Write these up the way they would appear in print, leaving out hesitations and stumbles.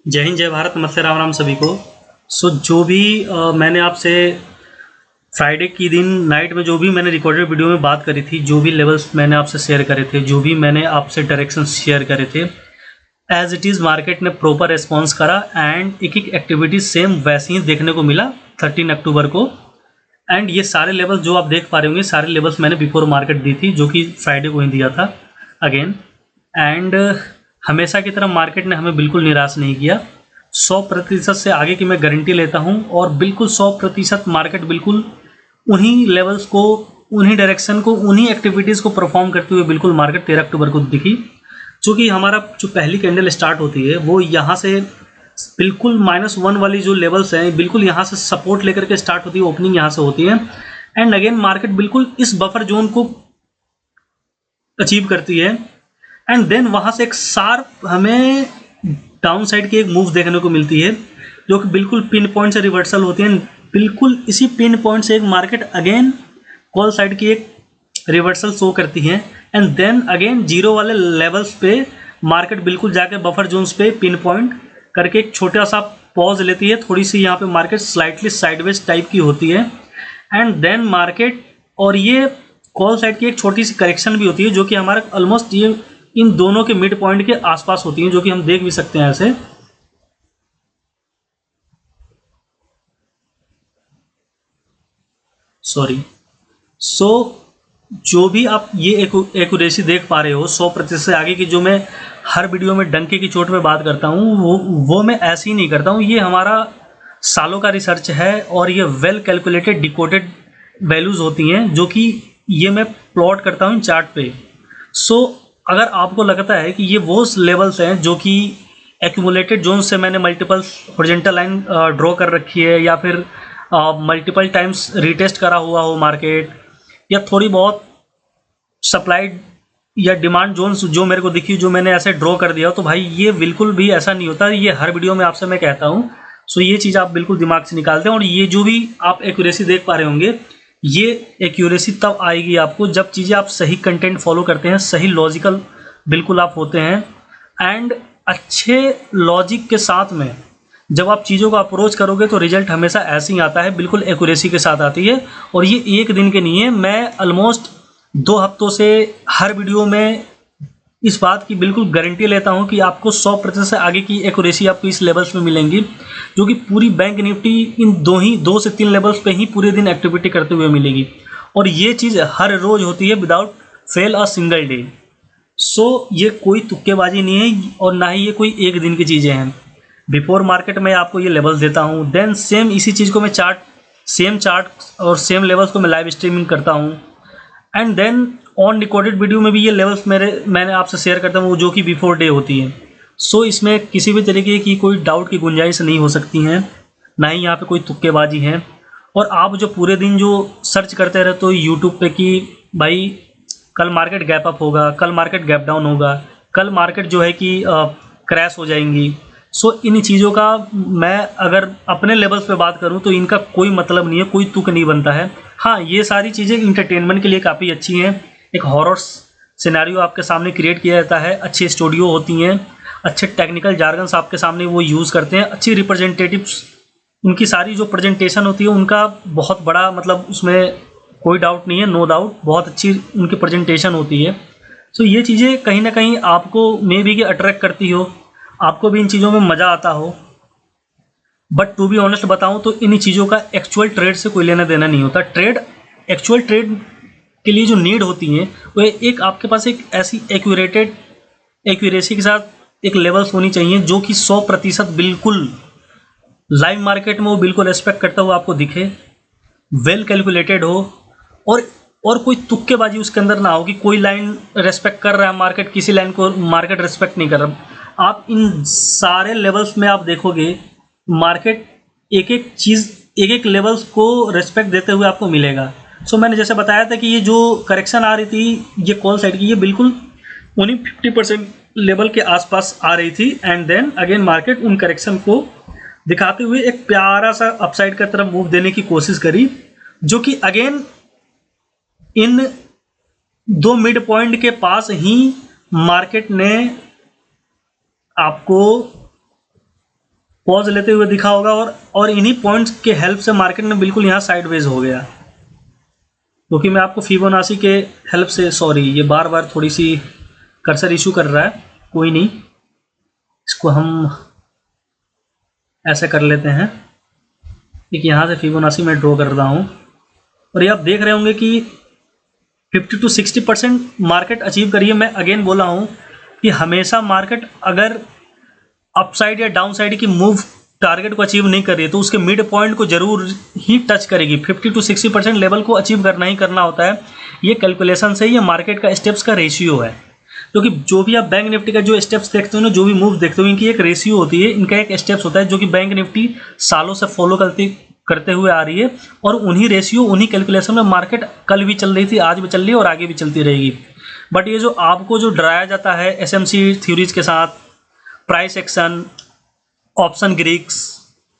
जय हिंद, जय भारत, नमस्ते, राम राम सभी को। जो भी मैंने आपसे फ्राइडे की दिन नाइट में जो भी मैंने रिकॉर्डेड वीडियो में बात करी थी, जो भी लेवल्स मैंने आपसे शेयर करे थे, जो भी मैंने आपसे डायरेक्शन शेयर करे थे, एज इट इज़ मार्केट ने प्रॉपर रिस्पॉन्स करा एंड एक एक एक्टिविटी सेम वैसे ही देखने को मिला 13 अक्टूबर को। एंड ये सारे लेवल्स जो आप देख पा रहे होंगे, सारे लेवल्स मैंने बिफोर मार्केट दी थी, जो कि फ्राइडे को ही दिया था अगेन। एंड हमेशा की तरह मार्केट ने हमें बिल्कुल निराश नहीं किया। 100% से आगे की मैं गारंटी लेता हूं, और बिल्कुल 100% मार्केट बिल्कुल उन्हीं लेवल्स को, उन्हीं डायरेक्शन को, उन्हीं एक्टिविटीज़ को परफॉर्म करते हुए बिल्कुल मार्केट 13 अक्टूबर को दिखी। चूँकि हमारा जो पहली कैंडल स्टार्ट होती है वो यहाँ से बिल्कुल -1 वाली जो लेवल्स हैं, बिल्कुल यहाँ से सपोर्ट लेकर के स्टार्ट होती है, ओपनिंग यहाँ से होती है। एंड अगेन मार्केट बिल्कुल इस बफर जोन को अचीव करती है। एंड देन वहाँ से एक शार्प हमें डाउन साइड की एक मूव देखने को मिलती है, जो कि बिल्कुल पिन पॉइंट से रिवर्सल होती है। बिल्कुल इसी पिन पॉइंट से एक मार्केट अगेन कॉल साइड की एक रिवर्सल शो करती है। एंड देन अगेन जीरो वाले लेवल्स पे मार्केट बिल्कुल जाके बफर जोन्स पे पिन पॉइंट करके एक छोटा सा पॉज लेती है। थोड़ी सी यहाँ पे मार्केट स्लाइटली साइडवेज टाइप की होती है। एंड देन मार्केट, और ये कॉल साइड की एक छोटी सी करेक्शन भी होती है, जो कि हमारे ऑलमोस्ट ये इन दोनों के मिड पॉइंट के आसपास होती हैं, जो कि हम देख भी सकते हैं ऐसे। सॉरी। जो भी आप ये एक्यूरेसी देख पा रहे हो 100% से आगे की, जो मैं हर वीडियो में डंके की चोट पे बात करता हूँ, वो मैं ऐसे ही नहीं करता हूँ। ये हमारा सालों का रिसर्च है, और ये वेल कैलकुलेटेड डिकोडेड वैल्यूज़ होती हैं, जो कि ये मैं प्लॉट करता हूँ चार्ट पे। अगर आपको लगता है कि ये वो लेवल्स हैं जो कि एक्यूमुलेटेड जोन से मैंने मल्टीपल हॉरिजॉन्टल लाइन ड्रॉ कर रखी है, या फिर मल्टीपल टाइम्स रीटेस्ट करा हुआ हो मार्केट, या थोड़ी बहुत सप्लाइड या डिमांड जोन्स जो मेरे को दिखी, जो मैंने ऐसे ड्रॉ कर दिया हो, तो भाई ये बिल्कुल भी ऐसा नहीं होता। ये हर वीडियो में आपसे मैं कहता हूँ। ये चीज़ आप बिल्कुल दिमाग से निकालते हैं। और ये जो भी आप एक्यूरेसी देख पा रहे होंगे, ये एक्यूरेसी तब आएगी आपको जब चीज़ें आप सही कंटेंट फॉलो करते हैं, सही लॉजिकल बिल्कुल आप होते हैं। एंड अच्छे लॉजिक के साथ में जब आप चीज़ों को अप्रोच करोगे तो रिजल्ट हमेशा ऐसे ही आता है, बिल्कुल एक्यूरेसी के साथ आती है। और ये एक दिन के नहीं है, मैं ऑलमोस्ट 2 हफ्तों से हर वीडियो में इस बात की बिल्कुल गारंटी लेता हूं कि आपको 100% से आगे की एक्यूरेसी आपको इस लेवल्स में मिलेंगी, जो कि पूरी बैंक निफ्टी इन 2 से 3 लेवल्स पे ही पूरे दिन एक्टिविटी करते हुए मिलेगी। और ये चीज़ हर रोज़ होती है without fail a single day. ये कोई तुक्केबाजी नहीं है, और ना ही ये कोई एक दिन की चीज़ें हैं। बिफोर मार्केट में आपको ये लेवल्स देता हूँ, देन सेम इसी चीज़ को मैं सेम चार्ट और सेम लेवल्स को मैं लाइव स्ट्रीमिंग करता हूँ। And then on recorded video में भी ये लेवल्स मैंने आपसे शेयर करता हूँ, जो कि बिफोर डे होती है। इसमें किसी भी तरीके की कोई डाउट की गुंजाइश नहीं हो सकती है, ना ही यहाँ पे कोई तुक्केबाजी है। और आप जो पूरे दिन जो सर्च करते रहते हो यूट्यूब पे कि भाई कल मार्केट गैप अप होगा, कल मार्केट गैप डाउन होगा, कल मार्केट जो है कि क्रैश हो जाएंगी, इन चीज़ों का मैं अगर अपने लेवल्स पे बात करूं तो इनका कोई मतलब नहीं है, कोई तुक नहीं बनता है। हाँ, ये सारी चीज़ें इंटरटेनमेंट के लिए काफ़ी अच्छी हैं। एक हॉरर सिनेरियो आपके सामने क्रिएट किया जाता है, अच्छी स्टूडियो होती हैं, अच्छे टेक्निकल जार्गन्स आपके सामने वो यूज़ करते हैं, अच्छी रिप्रेजेंटेटिव्स, उनकी सारी जो प्रेजेंटेशन होती है उनका बहुत बड़ा मतलब उसमें कोई डाउट नहीं है, नो डाउट बहुत अच्छी उनकी प्रेजेंटेशन होती है। ये चीज़ें कहीं ना कहीं आपको मे बी कि अट्रैक्ट करती हो, आपको भी इन चीज़ों में मज़ा आता हो। बट टू बी ऑनेस्ट बताऊं तो इन चीज़ों का एक्चुअल ट्रेड से कोई लेना देना नहीं होता। एक्चुअल ट्रेड के लिए जो नीड होती है वो एक आपके पास एक ऐसी एक्यूरेसी के साथ एक लेवल्स होनी चाहिए, जो कि 100% बिल्कुल लाइव मार्केट में वो बिल्कुल रेस्पेक्ट करता हुआ आपको दिखे, वेल कैलकुलेटेड हो, और कोई तुक्केबाजी उसके अंदर ना हो कि कोई लाइन रेस्पेक्ट कर रहा है मार्केट, किसी लाइन को मार्केट रेस्पेक्ट नहीं कर रहा। आप इन सारे लेवल्स में आप देखोगे मार्केट एक एक लेवल्स को रेस्पेक्ट देते हुए आपको मिलेगा। मैंने जैसे बताया था कि ये जो करेक्शन आ रही थी ये कॉल साइड की, ये बिल्कुल उन्हीं 50% लेवल के आसपास आ रही थी। एंड देन अगेन मार्केट उन करेक्शन को दिखाते हुए एक प्यारा सा अपसाइड की तरफ मूव देने की कोशिश करी, जो कि अगेन इन 2 मिड पॉइंट के पास ही मार्केट ने आपको पॉज लेते हुए दिखा होगा और इन्हीं पॉइंट्स के हेल्प से मार्केट में बिल्कुल यहाँ साइडवेज हो गया, क्योंकि मैं आपको फिबोनाची के हेल्प से, सॉरी ये बार बार थोड़ी सी कर्सर इशू कर रहा है, कोई नहीं, इसको हम ऐसे कर लेते हैं। एक यहाँ से फिबोनाची मैं ड्रॉ कर रहा हूँ और ये आप देख रहे होंगे कि 50 to 60% मार्केट अचीव करिए। मैं अगेन बोला हूँ कि हमेशा मार्केट अगर अपसाइड या डाउन साइड की मूव टारगेट को अचीव नहीं कर रही है तो उसके मिड पॉइंट को जरूर ही टच करेगी। 50 to 60% लेवल को अचीव करना ही करना होता है। ये कैलकुलेशन से ये मार्केट का स्टेप्स का रेशियो है, क्योंकि जो भी आप बैंक निफ्टी का जो स्टेप्स देखते हो ना, जो भी मूव देखते हो, इनकी एक रेशियो होती है, इनका एक स्टेप्स होता है जो कि बैंक निफ्टी सालों से फॉलो करते हुए आ रही है। और उन्हीं रेशियो, उन्हीं कैलकुलेशन में मार्केट कल भी चल रही थी, आज भी चल रही है और आगे भी चलती रहेगी। बट ये जो आपको जो डराया जाता है एसएमसी थ्योरीज के साथ, price action, option Greeks,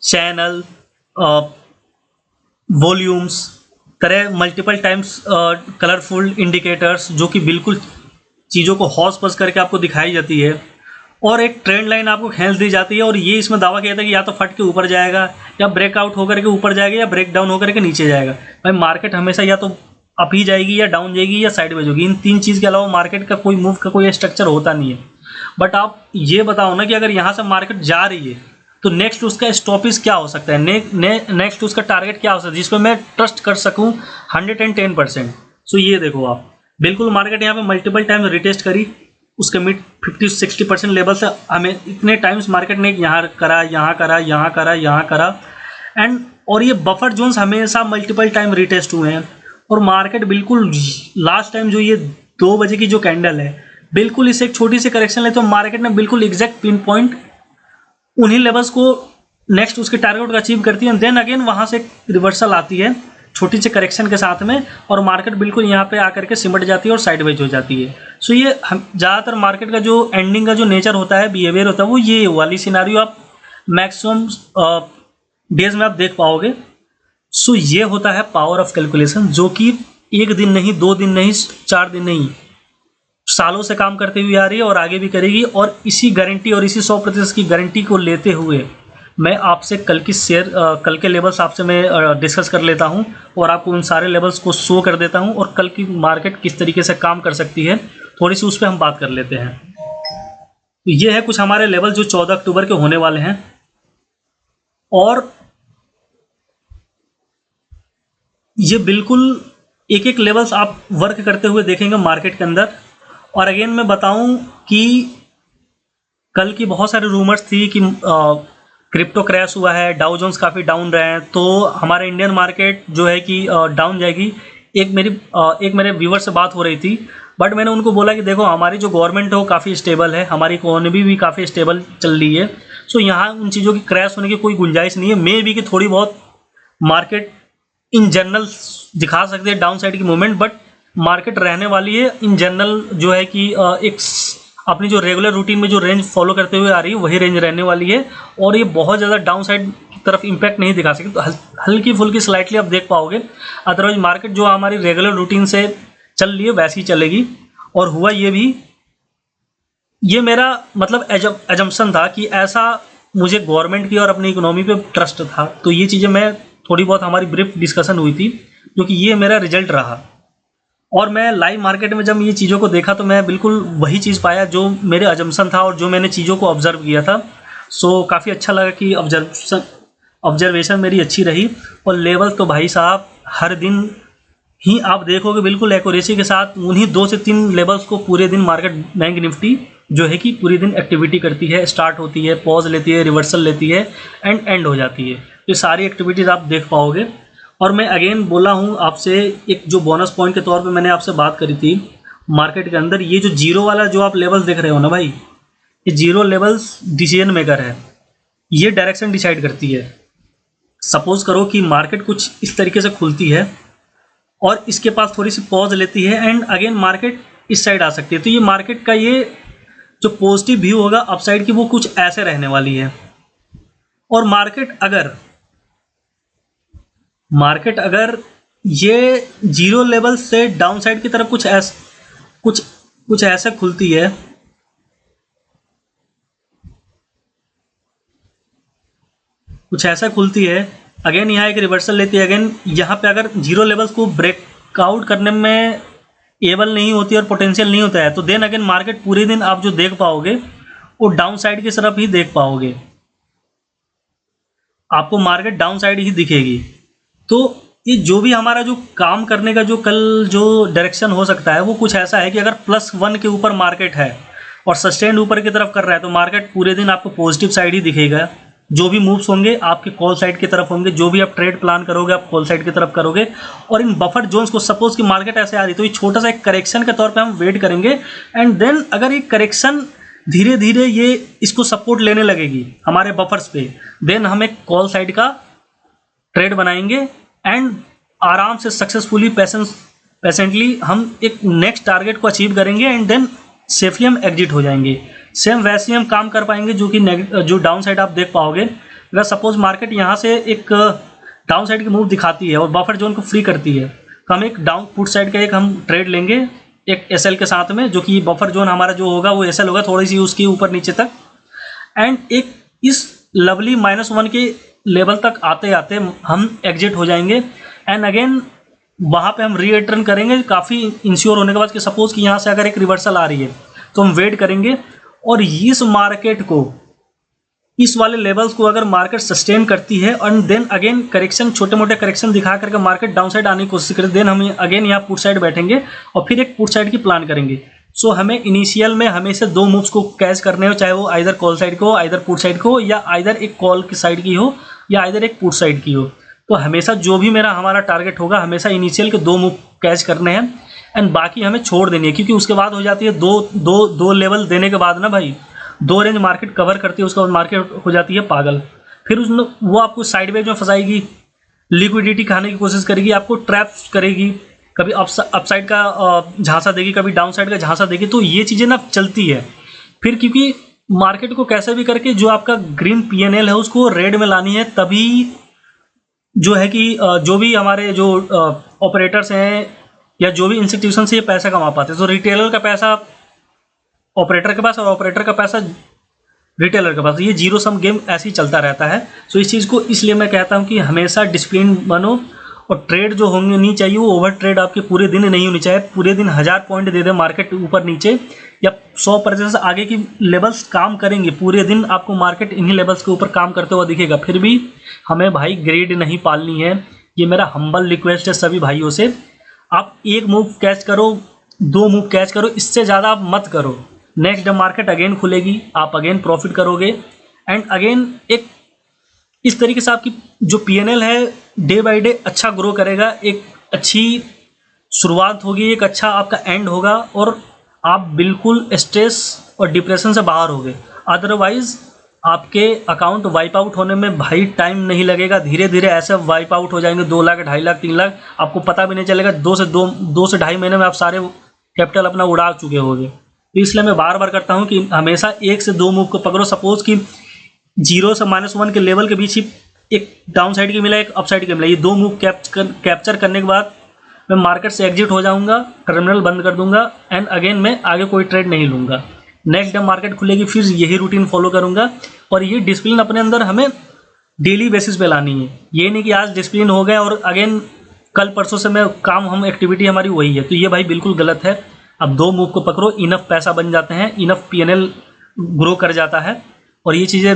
channel, volumes, तरह मल्टीपल टाइम्स कलरफुल इंडिकेटर्स, जो कि बिल्कुल चीज़ों को हौस पस करके आपको दिखाई जाती है, और एक ट्रेंड लाइन आपको खींच दी जाती है, और ये इसमें दावा किया था कि या तो फट के ऊपर जाएगा, या ब्रेकआउट होकर के ऊपर जाएगा, या ब्रेक डाउन होकर के नीचे जाएगा। भाई मार्केट हमेशा या तो अप ही जाएगी, या डाउन जाएगी, या साइडवेज होगी। इन तीन चीज़ के अलावा मार्केट का कोई मूव का कोई स्ट्रक्चर होता नहीं है। बट आप ये बताओ ना कि अगर यहाँ से मार्केट जा रही है तो नेक्स्ट उसका स्टॉपिस क्या हो सकता है, नेक्स्ट उसका टारगेट क्या हो सकता है जिस पर मैं ट्रस्ट कर सकूँ 110%। सो ये देखो आप, बिल्कुल मार्केट यहाँ पे मल्टीपल टाइम्स रिटेस्ट करी, उसके मिड 50-60% लेवल से हमें इतने टाइम्स मार्केट ने यहाँ करा, यहाँ करा, यहाँ करा, यहाँ करा, एंड और ये बफर जोन्स हमेशा मल्टीपल टाइम रिटेस्ट हुए हैं। और मार्केट बिल्कुल लास्ट टाइम जो ये 2 बजे की जो कैंडल है, बिल्कुल इससे एक छोटी सी करेक्शन ले तो मार्केट ने बिल्कुल एग्जैक्ट पिन पॉइंट उन्हीं लेवल्स को नेक्स्ट उसके टारगेट को अचीव करती है। देन अगेन वहाँ से रिवर्सल आती है छोटी सी करेक्शन के साथ में, और मार्केट बिल्कुल यहाँ पे आकर के सिमट जाती है और साइडवेज हो जाती है। सो ये ज़्यादातर मार्केट का जो एंडिंग का जो नेचर होता है, बिहेवियर होता है, वो ये वाली सिनारियो आप मैक्सिमम डेज में आप देख पाओगे। सो ये होता है पावर ऑफ कैलकुलेशन, जो कि 1 दिन नहीं, 2 दिन नहीं, 4 दिन नहीं, सालों से काम करते हुए आ रही है और आगे भी करेगी। और इसी गारंटी और इसी 100% की गारंटी को लेते हुए मैं आपसे कल के लेवल्स आपसे मैं डिस्कस कर लेता हूं, और आपको उन सारे लेवल्स को शो कर देता हूं, और कल की मार्केट किस तरीके से काम कर सकती है थोड़ी सी उस पर हम बात कर लेते हैं। तो ये है कुछ हमारे लेवल जो 14 अक्टूबर के होने वाले हैं, और ये बिल्कुल एक एक लेवल्स आप वर्क करते हुए देखेंगे मार्केट के अंदर। और अगेन मैं बताऊं कि कल की बहुत सारे रूमर्स थी कि क्रिप्टो क्रैश हुआ है, डाउ जोन्स काफ़ी डाउन रहे हैं, तो हमारे इंडियन मार्केट जो है कि डाउन जाएगी। एक मेरे व्यूवर से बात हो रही थी, बट मैंने उनको बोला कि देखो हमारी जो गवर्नमेंट है वो काफ़ी स्टेबल है, हमारी इकोनॉमी भी काफ़ी स्टेबल चल रही है। सो यहाँ उन चीज़ों की क्रैश होने की कोई गुंजाइश नहीं है। मे भी कि थोड़ी बहुत मार्केट इन जनरल दिखा सकते हैं डाउन साइड की मूवमेंट, बट मार्केट रहने वाली है इन जनरल जो है कि एक अपनी जो रेगुलर रूटीन में जो रेंज फॉलो करते हुए आ रही है वही रेंज रहने वाली है, और ये बहुत ज़्यादा डाउन साइड की तरफ इम्पैक्ट नहीं दिखा सकती। तो हल्की फुल्की स्लाइटली आप देख पाओगे, अदरवाइज मार्केट जो हमारी रेगुलर रूटीन से चल रही है वैसी ही चलेगी। और हुआ ये भी, ये मेरा मतलब एजम्पशन था कि ऐसा मुझे गवर्नमेंट की और अपनी इकोनॉमी पे ट्रस्ट था। तो ये चीज़ें मैं थोड़ी बहुत हमारी ब्रीफ डिस्कशन हुई थी, क्योंकि ये मेरा रिजल्ट रहा। और मैं लाइव मार्केट में जब ये चीज़ों को देखा तो मैं बिल्कुल वही चीज़ पाया जो मेरे अजम्पशन था और जो मैंने चीज़ों को ऑब्जर्व किया था। सो काफ़ी अच्छा लगा कि ऑब्जर्वेशन मेरी अच्छी रही। और लेवल तो भाई साहब हर दिन ही आप देखोगे बिल्कुल एक्यूरेसी के साथ उन्हीं 2 से 3 लेवल्स को पूरे दिन मार्केट बैंक निफ्टी जो है कि पूरे दिन एक्टिविटी करती है, स्टार्ट होती है, पॉज लेती है, रिवर्सल लेती है, एंड हो जाती है। ये सारी एक्टिविटीज़ आप देख पाओगे। और मैं अगेन बोला हूँ आपसे, एक जो बोनस पॉइंट के तौर पे मैंने आपसे बात करी थी मार्केट के अंदर, ये जो जीरो वाला जो आप लेवल्स देख रहे हो ना भाई, ये जीरो लेवल्स डिसीजन मेकर है, ये डायरेक्शन डिसाइड करती है। सपोज करो कि मार्केट कुछ इस तरीके से खुलती है और इसके पास थोड़ी सी पॉज लेती है एंड अगेन मार्केट इस साइड आ सकती है, तो ये मार्केट का ये जो पॉजिटिव व्यू होगा अपसाइड की वो कुछ ऐसे रहने वाली है। और मार्केट अगर ये जीरो लेवल से डाउन साइड की तरफ कुछ ऐसे खुलती है, कुछ ऐसा खुलती है, अगेन यहाँ एक रिवर्सल लेती है, अगेन यहाँ पे अगर जीरो लेवल्स को ब्रेकआउट करने में एबल नहीं होती और पोटेंशियल नहीं होता है तो देन अगेन मार्केट पूरे दिन आप जो देख पाओगे वो डाउन साइड की तरफ ही देख पाओगे, आपको मार्केट डाउन साइड ही दिखेगी। तो ये जो भी हमारा जो काम करने का जो कल जो डायरेक्शन हो सकता है वो कुछ ऐसा है कि अगर +1 के ऊपर मार्केट है और सस्टेंड ऊपर की तरफ कर रहा है तो मार्केट पूरे दिन आपको पॉजिटिव साइड ही दिखेगा। जो भी मूव्स होंगे आपके कॉल साइड की तरफ होंगे, जो भी आप ट्रेड प्लान करोगे आप कॉल साइड की तरफ करोगे। और इन बफर जोन्स को सपोज कि मार्केट ऐसे आ रही तो ये छोटा सा एक करेक्शन के तौर पे हम वेट करेंगे एंड देन अगर ये करेक्शन धीरे धीरे ये इसको सपोर्ट लेने लगेगी हमारे बफर्स पे, देन हम एक कॉल साइड का ट्रेड बनाएंगे एंड आराम से सक्सेसफुली पेशेंटली हम एक नेक्स्ट टारगेट को अचीव करेंगे एंड देन सेफली हम एग्जिट हो जाएंगे। सेम वैसे ही हम काम कर पाएंगे जो कि जो डाउन साइड आप देख पाओगे। अगर सपोज मार्केट यहाँ से एक डाउन साइड की मूव दिखाती है और बफर जोन को फ्री करती है तो हम एक डाउन पुट साइड का एक हम ट्रेड लेंगे एक एसएल के साथ में, जो कि बफर जोन हमारा जो होगा वो एसएल होगा थोड़ी सी उसके ऊपर नीचे तक, एंड एक इस लवली -1 के लेवल तक आते आते हम एग्जिट हो जाएंगे एंड अगेन वहाँ पे हम रीरिटर्न करेंगे काफ़ी इंश्योर होने के बाद कि सपोज कि यहाँ से अगर एक रिवर्सल आ रही है तो हम वेट करेंगे और इस मार्केट को इस वाले लेवल्स को अगर मार्केट सस्टेन करती है एंड देन अगेन करेक्शन छोटे मोटे करेक्शन दिखा करके मार्केट डाउन साइड आने की कोशिश करें, देन हम अगेन यहाँ पुट साइड बैठेंगे और फिर एक पुट साइड की प्लान करेंगे। सो हमें इनिशियल में हमेशा 2 मूव्स को कैच करने हो, चाहे वो आइदर कॉल साइड को आइदर पुट साइड को या आइदर एक कॉल की साइड की हो या आइदर एक पुट साइड की हो। तो हमेशा जो भी हमारा टारगेट होगा हमेशा इनिशियल के 2 मूव कैच करने हैं एंड बाकी हमें छोड़ देनी है, क्योंकि उसके बाद हो जाती है दो लेवल देने के बाद ना भाई 2 रेंज मार्केट कवर करती है, उसके बाद मार्केट हो जाती है पागल। फिर उसमें वो आपको साइडवेज में फंसाएगी, लिक्विडिटी खाने की कोशिश करेगी, आपको ट्रैप करेगी, कभी अपसाइड का झांसा देगी, कभी डाउन साइड का झांसा देगी। तो ये चीज़ें ना चलती है फिर, क्योंकि मार्केट को कैसे भी करके जो आपका ग्रीन PNL है उसको रेड में लानी है, तभी जो है कि जो भी हमारे जो ऑपरेटर्स हैं या जो भी इंस्टीट्यूशन से ये पैसा कमा पाते हैं। तो रिटेलर का पैसा ऑपरेटर के पास और ऑपरेटर का पैसा रिटेलर के पास, ये जीरो सम गेम ऐसे ही चलता रहता है। सो इस चीज़ को इसलिए मैं कहता हूँ कि हमेशा डिसिप्लिन बनो और ट्रेड जो होंगे नहीं चाहिए वो ओवर ट्रेड आपके पूरे दिन नहीं होनी चाहिए। पूरे दिन 1000 पॉइंट दे दे मार्केट ऊपर नीचे या 100% आगे की लेवल्स काम करेंगे, पूरे दिन आपको मार्केट इन्हीं लेवल्स के ऊपर काम करते हुआ दिखेगा, फिर भी हमें भाई ग्रेड नहीं पालनी है। ये मेरा हम्बल रिक्वेस्ट है सभी भाइयों से। आप 1 मूव कैच करो, 2 मूव कैच करो, इससे ज़्यादा आप मत करो। नेक्स्ट जब मार्केट अगेन खुलेगी आप अगेन प्रॉफिट करोगे एंड अगेन एक इस तरीके से आपकी जो PNL है डे बाय डे अच्छा ग्रो करेगा, एक अच्छी शुरुआत होगी, एक अच्छा आपका एंड होगा और आप बिल्कुल स्ट्रेस और डिप्रेशन से बाहर होगे। अदरवाइज आपके अकाउंट वाइप आउट होने में भाई टाइम नहीं लगेगा, धीरे धीरे ऐसे वाइप आउट हो जाएंगे 2 लाख 2.5 लाख 3 लाख, आपको पता भी नहीं चलेगा। 2 से 2.5 महीने में आप सारे कैपिटल अपना उड़ा चुके होंगे। तो इसलिए मैं बार बार करता हूँ कि हमेशा 1 से 2 मूव को पकड़ो। सपोज कि 0 से -1 के लेवल के बीच ही एक डाउन साइड की मिला, एक अप साइड की मिला, ये 2 मूव कैप्चर करने के बाद मैं मार्केट से एग्जिट हो जाऊंगा, टर्मिनल बंद कर दूंगा एंड अगेन मैं आगे कोई ट्रेड नहीं लूँगा। नेक्स्ट जब मार्केट खुलेगी फिर यही रूटीन फॉलो करूँगा और ये डिसिप्लिन अपने अंदर हमें डेली बेसिस पे लानी है। ये नहीं कि आज डिसिप्लिन हो गया और अगेन कल परसों से मैं काम हम एक्टिविटी हमारी वही है, तो ये भाई बिल्कुल गलत है। अब 2 मूव को पकड़ो, इनफ पैसा बन जाते हैं, इनफ PNL ग्रो कर जाता है और ये चीज़ें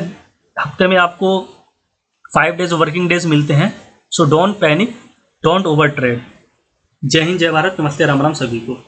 हफ्ते में आपको 5 डेज वर्किंग डेज मिलते हैं। So don't panic, don't over trade. जय हिंद, जय भारत, नमस्ते, राम राम सभी को।